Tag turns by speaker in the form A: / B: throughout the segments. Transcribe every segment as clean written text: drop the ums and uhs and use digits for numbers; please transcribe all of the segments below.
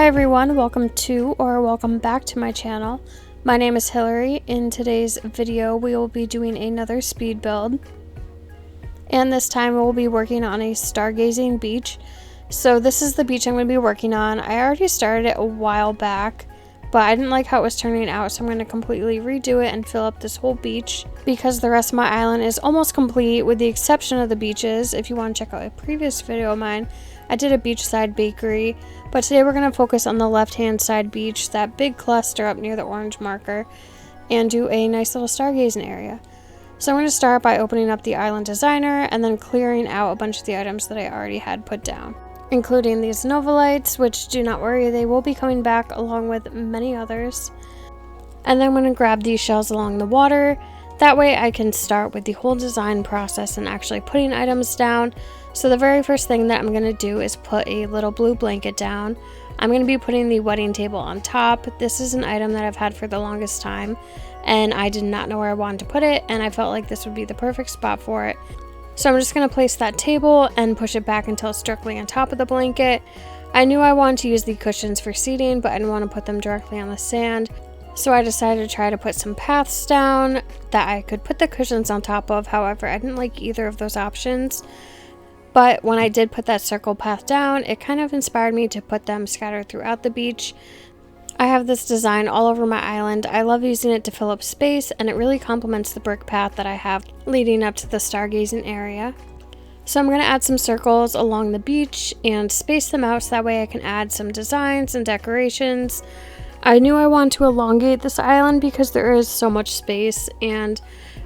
A: everyone, welcome to or welcome back to my channel. My name is Hillary. In today's video we will be doing another speed build, and this time we'll be working on a stargazing beach. So this is the beach I'm going to be working on. I already started it a while back, but I didn't like how it was turning out, so I'm going to completely redo it and fill up this whole beach because the rest of my island is almost complete with the exception of the beaches. If you want to check out a previous video of mine, I did a beachside bakery, but today we're going to focus on the left-hand side beach, that big cluster up near the orange marker, and do a nice little stargazing area. So I'm going to start by opening up the island designer and then clearing out a bunch of the items that I already had put down, including these Nova lights, which do not worry, they will be coming back along with many others. And then I'm going to grab these shells along the water. That way I can start with the whole design process and actually putting items down. So the very first thing that I'm going to do is put a little blue blanket down. I'm going to be putting the wedding table on top. This is an item that I've had for the longest time, and I did not know where I wanted to put it, and I felt like this would be the perfect spot for it. So I'm just going to place that table and push it back until it's directly on top of the blanket. I knew I wanted to use the cushions for seating, but I didn't want to put them directly on the sand. So I decided to try to put some paths down that I could put the cushions on top of. However, I didn't like either of those options. But when I did put that circle path down, it kind of inspired me to put them scattered throughout the beach. I have this design all over my island. I love using it to fill up space, and it really complements the brick path that I have leading up to the stargazing area. So I'm going to add some circles along the beach and space them out so that way I can add some designs and decorations. I knew I wanted to elongate this island because there is so much space, and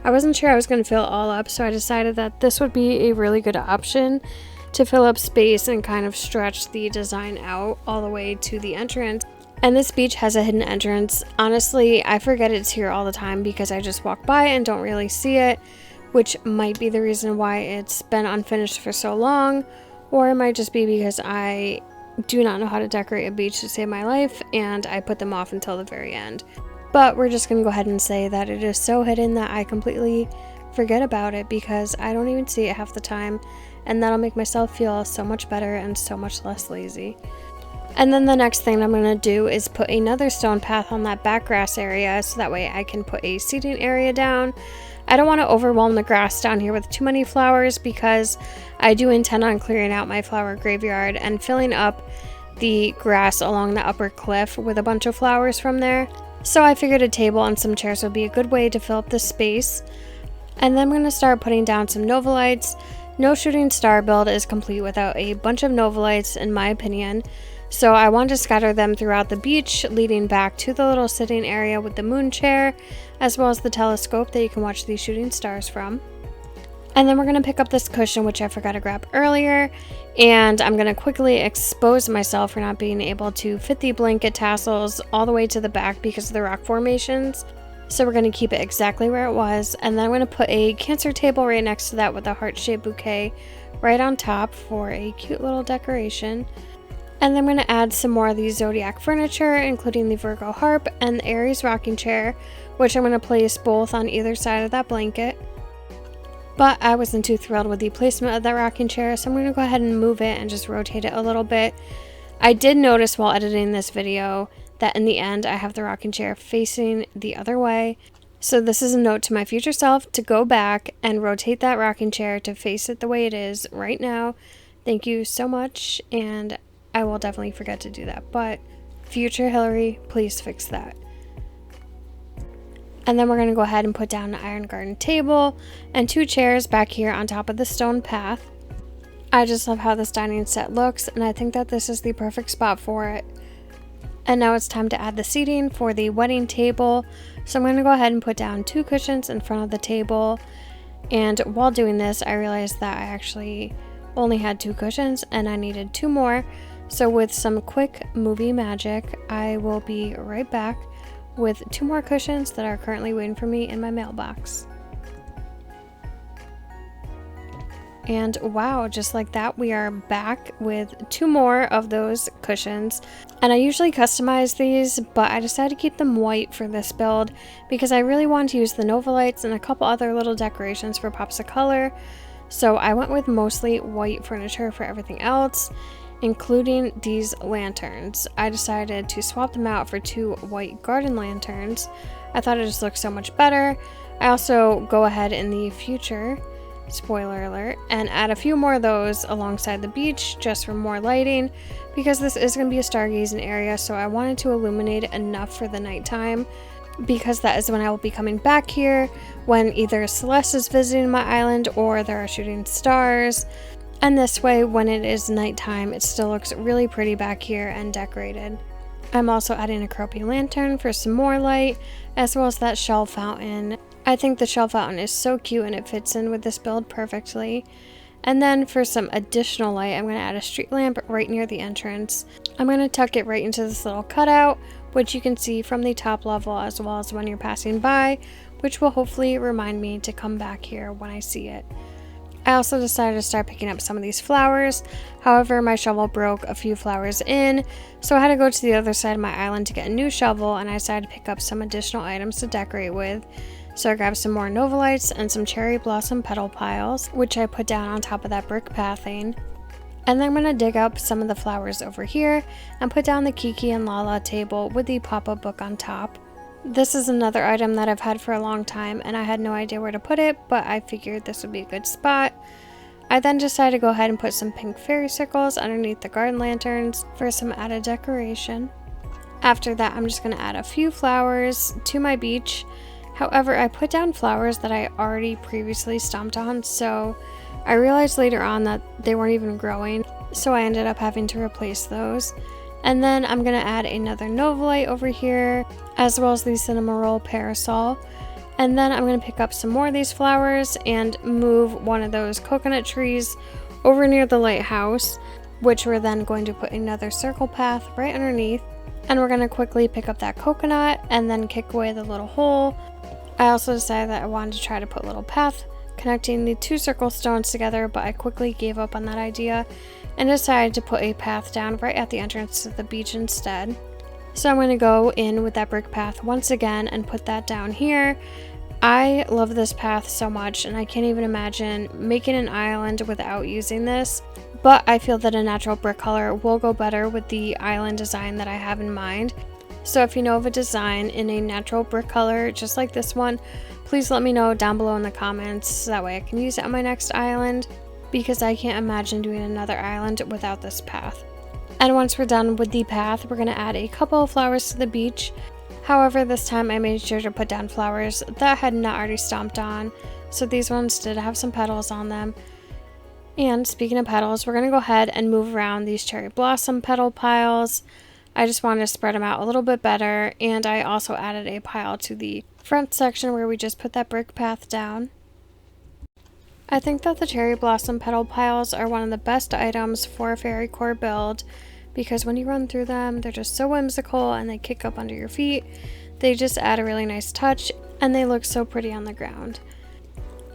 A: I wasn't sure I was going to fill it all up, so I decided that this would be a really good option to fill up space and kind of stretch the design out all the way to the entrance. And this beach has a hidden entrance. Honestly, I forget it's here all the time because I just walk by and don't really see it, which might be the reason why it's been unfinished for so long, or it might just be because I do not know how to decorate a beach to save my life and I put them off until the very end. But we're just going to go ahead and say that it is so hidden that I completely forget about it because I don't even see it half the time, and that'll make myself feel so much better and so much less lazy. And then the next thing I'm going to do is put another stone path on that back grass area so that way I can put a seating area down. I don't want to overwhelm the grass down here with too many flowers because I do intend on clearing out my flower graveyard and filling up the grass along the upper cliff with a bunch of flowers from there. So I figured a table and some chairs would be a good way to fill up this space. And then I'm going to start putting down some Nova lights. No shooting star build is complete without a bunch of Nova lights, in my opinion. So I want to scatter them throughout the beach, leading back to the little sitting area with the moon chair, as well as the telescope that you can watch these shooting stars from. And then we're going to pick up this cushion, which I forgot to grab earlier, and I'm going to quickly expose myself for not being able to fit the blanket tassels all the way to the back because of the rock formations. So we're going to keep it exactly where it was, and then I'm going to put a cancer table right next to that with a heart-shaped bouquet right on top for a cute little decoration. And then I'm going to add some more of the zodiac furniture, including the Virgo harp and the Aries rocking chair, which I'm going to place both on either side of that blanket. But I wasn't too thrilled with the placement of that rocking chair, so I'm going to go ahead and move it and just rotate it a little bit. I did notice while editing this video that in the end I have the rocking chair facing the other way. So this is a note to my future self to go back and rotate that rocking chair to face it the way it is right now. Thank you so much, and I will definitely forget to do that. But future Hillary, please fix that. And then we're going to go ahead and put down an iron garden table and 2 chairs back here on top of the stone path. I just love how this dining set looks, and I think that this is the perfect spot for it. And now it's time to add the seating for the wedding table. So I'm going to go ahead and put down 2 cushions in front of the table. And while doing this, I realized that I actually only had 2 cushions and I needed 2 more. So with some quick movie magic, I will be right back with 2 more cushions that are currently waiting for me in my mailbox. And wow, just like that, we are back with 2 more of those cushions. And I usually customize these, but I decided to keep them white for this build because I really wanted to use the Nova lights and a couple other little decorations for pops of color. So I went with mostly white furniture for everything else. including these lanterns. I decided to swap them out for 2 white garden lanterns. I thought it just looked so much better. I also go ahead in the future, spoiler alert, and add a few more of those alongside the beach just for more lighting, because this is going to be a stargazing area, so I wanted to illuminate it enough for the nighttime, because that is when I will be coming back here when either Celeste is visiting my island or there are shooting stars. And this way, when it is nighttime, it still looks really pretty back here and decorated. I'm also adding a croppy lantern for some more light, as well as that shell fountain. I think the shell fountain is so cute and it fits in with this build perfectly. And then for some additional light, I'm going to add a street lamp right near the entrance. I'm going to tuck it right into this little cutout, which you can see from the top level as well as when you're passing by, which will hopefully remind me to come back here when I see it. I also decided to start picking up some of these flowers. However, my shovel broke a few flowers in, so I had to go to the other side of my island to get a new shovel, and I decided to pick up some additional items to decorate with. So I grabbed some more Novalites and some cherry blossom petal piles, which I put down on top of that brick pathing. And then I'm going to dig up some of the flowers over here and put down the Kiki and Lala table with the pop-up book on top. This is another item that I've had for a long time and I had no idea where to put it, but I figured this would be a good spot. I then decided to go ahead and put some pink fairy circles underneath the garden lanterns for some added decoration. After that, I'm just going to add a few flowers to my beach. However, I put down flowers that I already previously stomped on, so I realized later on that they weren't even growing, so I ended up having to replace those. And then I'm going to add another Novalite over here, as well as the Cinnamon Roll Parasol. And then I'm going to pick up some more of these flowers and move one of those coconut trees over near the lighthouse, which we're then going to put another circle path right underneath. And we're going to quickly pick up that coconut and then kick away the little hole. I also decided that I wanted to try to put a little path connecting the 2 circle stones together, but I quickly gave up on that idea and decided to put a path down right at the entrance to the beach instead. So I'm going to go in with that brick path once again and put that down here. I love this path so much and I can't even imagine making an island without using this, but I feel that a natural brick color will go better with the island design that I have in mind. So if you know of a design in a natural brick color just like this one, please let me know down below in the comments so that way I can use it on my next island, because I can't imagine doing another island without this path. And once we're done with the path, we're going to add a couple of flowers to the beach. However, this time I made sure to put down flowers that I had not already stomped on, so these ones did have some petals on them. And speaking of petals, we're going to go ahead and move around these cherry blossom petal piles. I just wanted to spread them out a little bit better, and I also added a pile to the front section where we just put that brick path down. I think that the cherry blossom petal piles are one of the best items for a fairy core build, because when you run through them, they're just so whimsical and they kick up under your feet. They just add a really nice touch and they look so pretty on the ground.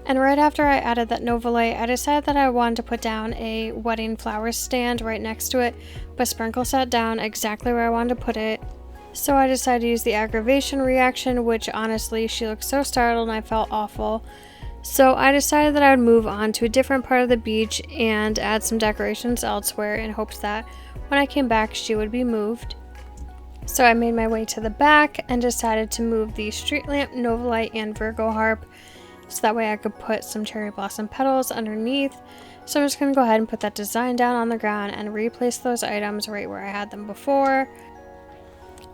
A: And right after I added that Novalite, I decided that I wanted to put down a wedding flower stand right next to it, but Sprinkle sat down exactly where I wanted to put it. So I decided to use the aggravation reaction, which honestly, she looked so startled and I felt awful. So I decided that I would move on to a different part of the beach and add some decorations elsewhere in hopes that when I came back, she would be moved. So I made my way to the back and decided to move the street lamp, Novalite, and Virgo harp, so that way I could put some cherry blossom petals underneath. So I'm just going to go ahead and put that design down on the ground and replace those items right where I had them before.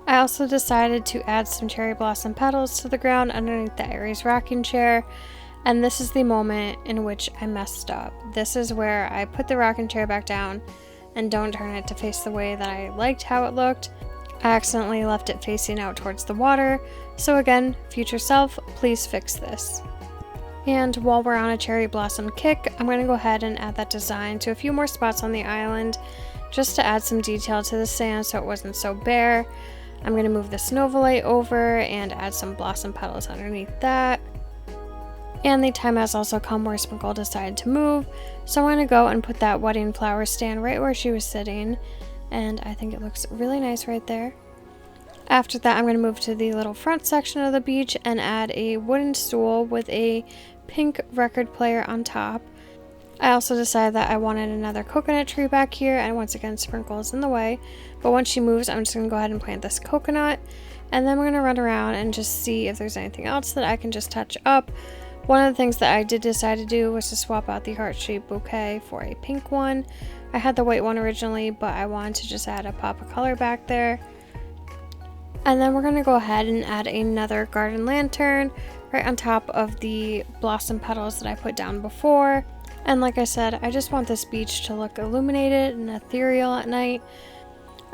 A: I also decided to add some cherry blossom petals to the ground underneath the Aries rocking chair. And this is the moment in which I messed up. This is where I put the rocking chair back down and don't turn it to face the way that I liked how it looked. I accidentally left it facing out towards the water. So again, future self, please fix this. And while we're on a cherry blossom kick, I'm going to go ahead and add that design to a few more spots on the island, just to add some detail to the sand so it wasn't so bare. I'm going to move the Novalite over and add some blossom petals underneath that. And the time has also come where Sprinkle decided to move, so I'm going to go and put that wedding flower stand right where she was sitting, and I think it looks really nice right there. After that, I'm going to move to the little front section of the beach and add a wooden stool with a pink record player on top. I also decided that I wanted another coconut tree back here, and once again Sprinkle is in the way, but once she moves I'm just going to go ahead and plant this coconut, and then we're going to run around and just see if there's anything else that I can just touch up. One of the things that I did decide to do was to swap out the heart-shaped bouquet for a pink one. I had the white one originally, but I wanted to just add a pop of color back there. And then we're going to go ahead and add another garden lantern right on top of the blossom petals that I put down before. And like I said, I just want this beach to look illuminated and ethereal at night.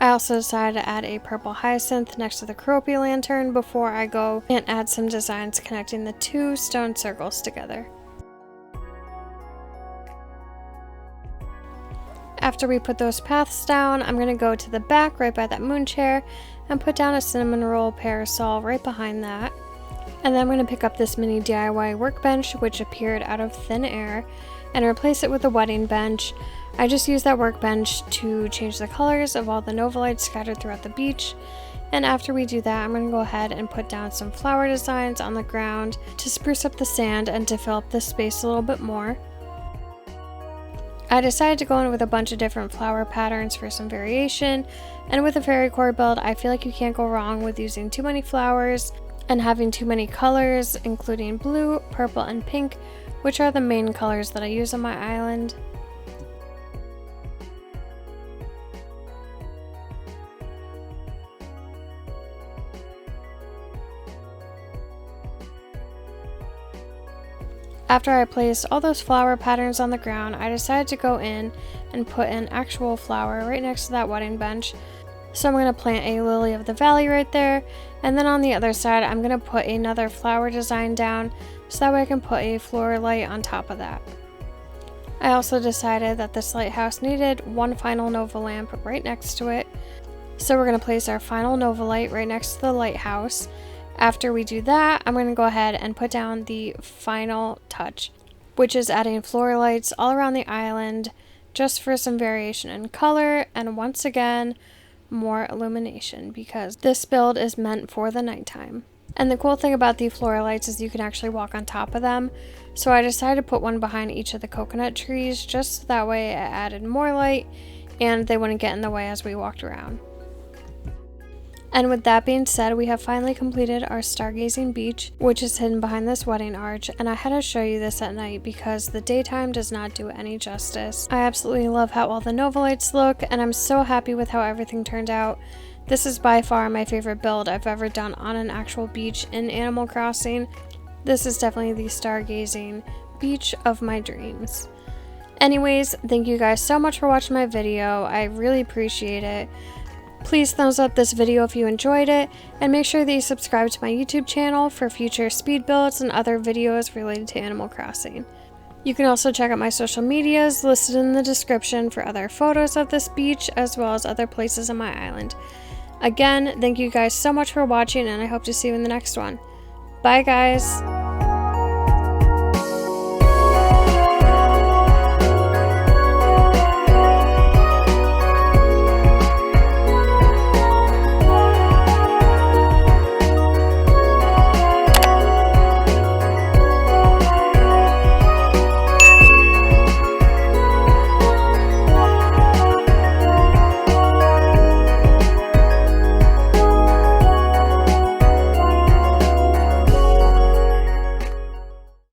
A: I also decided to add a purple hyacinth next to the Keroppi lantern before I go and add some designs connecting the two stone circles together. After we put those paths down, I'm going to go to the back right by that moon chair and put down a cinnamon roll parasol right behind that. And then I'm going to pick up this mini DIY workbench which appeared out of thin air and replace it with a wedding bench. I just used that workbench to change the colors of all the Nova lights scattered throughout the beach. And after we do that, I'm going to go ahead and put down some flower designs on the ground to spruce up the sand and to fill up this space a little bit more. I decided to go in with a bunch of different flower patterns for some variation, and with a fairy core build, I feel like you can't go wrong with using too many flowers and having too many colors, including blue, purple, and pink, which are the main colors that I use on my island. After I placed all those flower patterns on the ground, I decided to go in and put an actual flower right next to that wedding bench. So I'm going to plant a lily of the valley right there, and then on the other side I'm going to put another flower design down so that way I can put a floral light on top of that. I also decided that this lighthouse needed one final Nova lamp right next to it, so we're going to place our final Nova light right next to the lighthouse. After we do that, I'm going to go ahead and put down the final touch, which is adding floral lights all around the island just for some variation in color, and once again more illumination because this build is meant for the nighttime. And the cool thing about the floral lights is you can actually walk on top of them, so I decided to put one behind each of the coconut trees just so that way it added more light and they wouldn't get in the way as we walked around. And with that being said, we have finally completed our Stargazing beach, which is hidden behind this wedding arch, and I had to show you this at night because the daytime does not do it any justice. I absolutely love how all the Nova lights look, and I'm so happy with how everything turned out. This is by far my favorite build I've ever done on an actual beach in Animal Crossing. This is definitely the Stargazing beach of my dreams. Anyways, thank you guys so much for watching my video. I really appreciate it. Please thumbs up this video if you enjoyed it, and make sure that you subscribe to my YouTube channel for future speed builds and other videos related to Animal Crossing. You can also check out my social medias listed in the description for other photos of this beach as well as other places on my island. Again, thank you guys so much for watching, and I hope to see you in the next one. Bye guys!